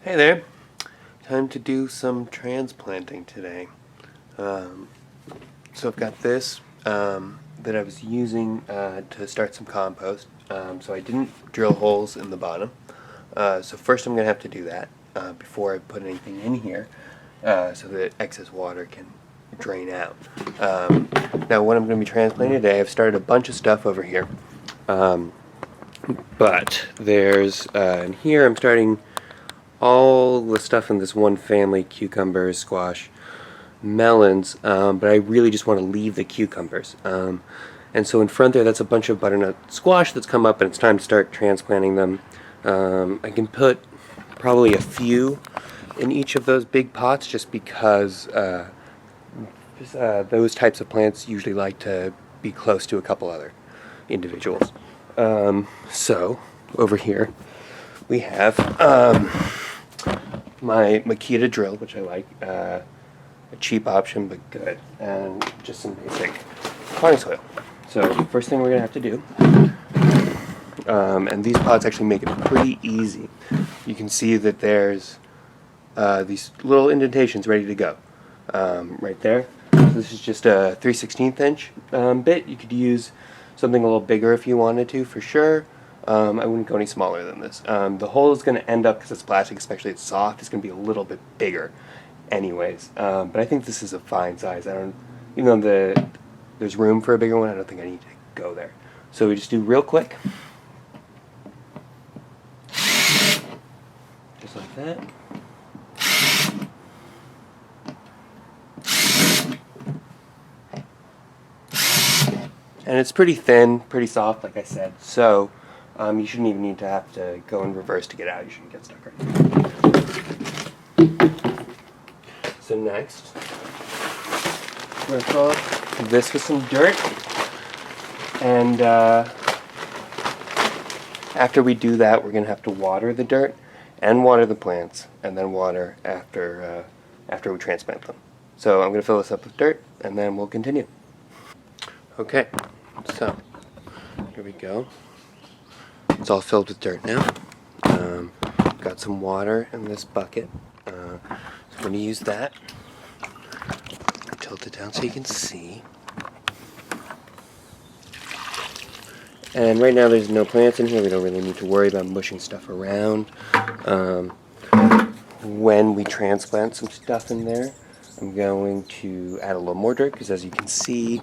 Hey there, time to do some transplanting today. Um, so I've got this that I was using to start some compost. So I didn't drill holes in the bottom. So first I'm going to have to do that before I put anything in here so that excess water can drain out. Now what I'm going to be transplanting today, I've started a bunch of stuff over here. But there's, in here I'm starting all the stuff in this one family: cucumbers, squash, melons, but I really just want to leave the cucumbers. And so in front there, that's a bunch of butternut squash that's come up, and it's time to start transplanting them. I can put probably a few in each of those big pots just because those types of plants usually like to be close to a couple other individuals. So over here we have my Makita drill, which I like, a cheap option but good, and just some basic potting soil. So first thing we're going to have to do, and these pots actually make it pretty easy. You can see that there's these little indentations ready to go right there. So this is just a 3/16 inch bit. You could use something a little bigger if you wanted to, for sure. I wouldn't go any smaller than this. The hole is going to end up, because it's plastic, especially it's soft, it's going to be a little bit bigger anyways. But I think this is a fine size. Even though there's room for a bigger one, I don't think I need to go there. So we just do real quick. Just like that. And it's pretty thin, pretty soft, like I said. So you shouldn't even need to have to go in reverse to get out. You shouldn't get stuck right now. So next, we're going to fill up this with some dirt. And after we do that, we're going to have to water the dirt and water the plants, and then water after we transplant them. So I'm going to fill this up with dirt, and then we'll continue. Okay, so here we go. It's all filled with dirt now. Got some water in this bucket. So I'm going to use that. Tilt it down so you can see. And right now there's no plants in here. We don't really need to worry about mushing stuff around. When we transplant some stuff in there, I'm going to add a little more dirt, because as you can see,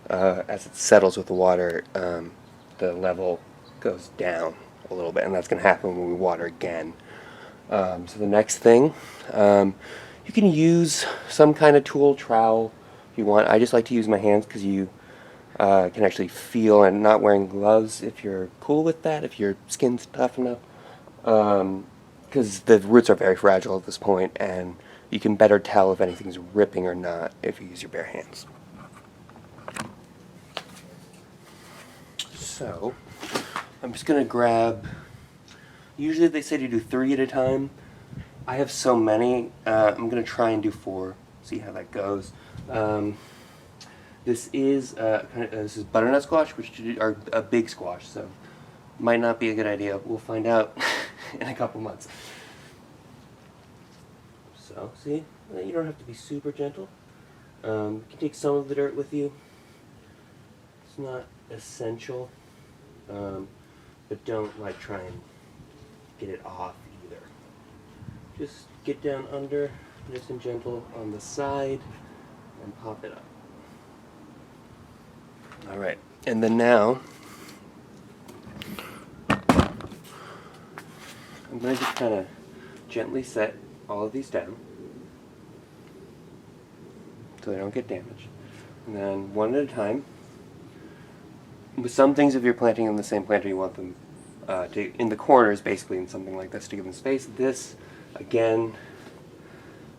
as it settles with the water, the level goes down a little bit, and that's going to happen when we water again. So the next thing, you can use some kind of tool, trowel, if you want. I just like to use my hands because you can actually feel, and not wearing gloves if you're cool with that, if your skin's tough enough. Because the roots are very fragile at this point, and you can better tell if anything's ripping or not if you use your bare hands. So, I'm just going to grab, usually they say to do 3 at a time. I have so many, I'm going to try and do 4, see how that goes. This is this is butternut squash, which are a big squash, so might not be a good idea. We'll find out in a couple months. So, see, you don't have to be super gentle. You can take some of the dirt with you. It's not essential, but don't try and get it off either. Just get down under, nice and gentle on the side, and pop it up. All right, and then now I'm going to just kind of gently set all of these down so they don't get damaged. And then one at a time. With some things, if you're planting in the same planter, you want them in the corners, basically, in something like this, to give them space. This, again,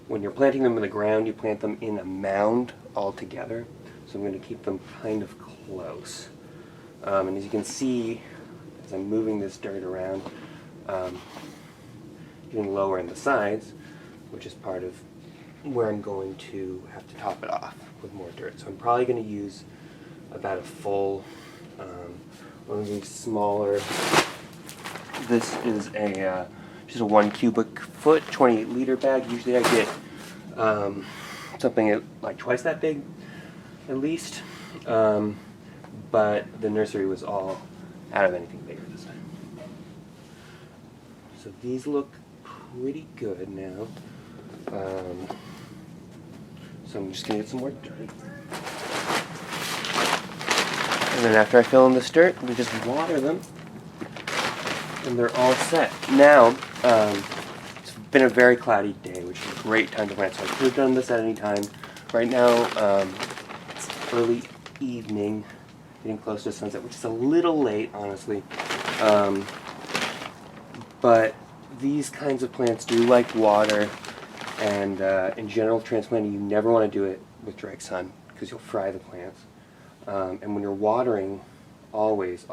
when you're planting them in the ground, you plant them in a mound all together. So I'm going to keep them kind of close. And as you can see, as I'm moving this dirt around, getting lower in the sides, which is part of where I'm going to have to top it off with more dirt. So I'm probably going to use about a full, one of these smaller, this is a just a 1 cubic foot, 28 liter bag. Usually I get something like twice that big at least. But the nursery was all out of anything bigger this time. So these look pretty good now. So I'm just going to get some more dirt. And then after I fill in this dirt, we just water them. And they're all set. Now, it's been a very cloudy day, which is a great time to plant. So I could have done this at any time. Right now, it's early evening, getting close to sunset, which is a little late, honestly. But these kinds of plants do like water, and in general, transplanting, you never want to do it with direct sun because you'll fry the plants. And when you're watering, always,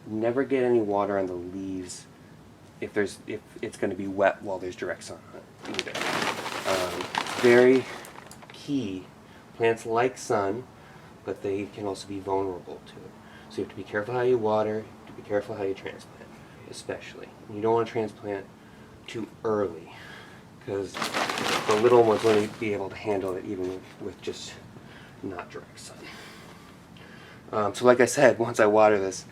never get any water on the leaves if it's going to be wet while there's direct sun on it either. Very key. Plants like sun, but they can also be vulnerable to it. So you have to be careful how you water, you have to be careful how you transplant, especially. And you don't want to transplant too early, because the little ones won't be able to handle it even with just not direct sun. So like I said, once I water this,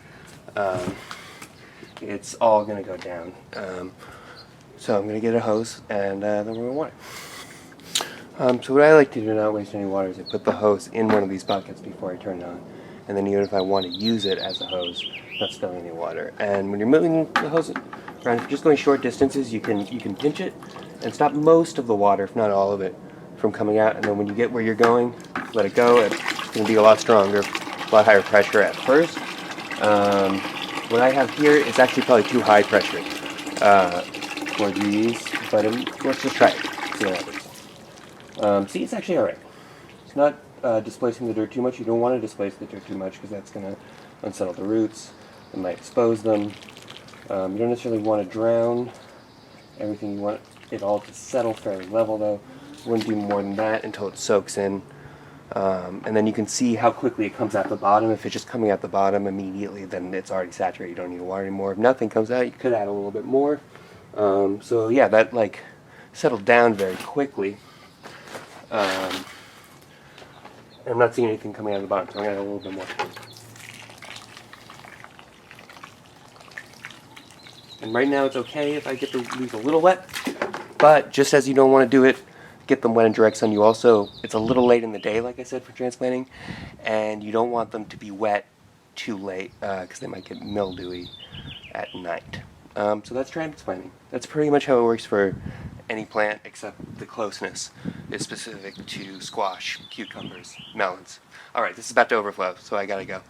it's all going to go down. So I'm going to get a hose, and then we're going to water. So what I like to do to not waste any water is I put the hose in one of these buckets before I turn it on. And then even if I want to use it as a hose, not spilling any water. And when you're moving the hose around, if you're just going short distances, you can pinch it and stop most of the water, if not all of it, from coming out. And then when you get where you're going, let it go. It's going to be a lot stronger, a lot higher pressure at first. What I have here is actually probably too high pressure for these, but let's just try it. See what happens. See, it's actually alright. It's not displacing the dirt too much. You don't want to displace the dirt too much because that's going to unsettle the roots. It might expose them. You don't necessarily want to drown everything. You want it all to settle fairly level, though. You wouldn't do more than that until it soaks in. And then you can see how quickly it comes out the bottom. If it's just coming out the bottom immediately, then it's already saturated. You don't need to water anymore. If nothing comes out, you could add a little bit more. So yeah, that like settled down very quickly. I'm not seeing anything coming out of the bottom, so I'm going to add a little bit more. And right now it's okay if I get the leaves a little wet, but just as you don't want to do it, get them wet in direct sun, it's a little late in the day, like I said, for transplanting, and you don't want them to be wet too late, because they might get mildewy at night. So that's transplanting. That's pretty much how it works for any plant, except the closeness is specific to squash, cucumbers, melons. Alright, this is about to overflow, so I gotta go.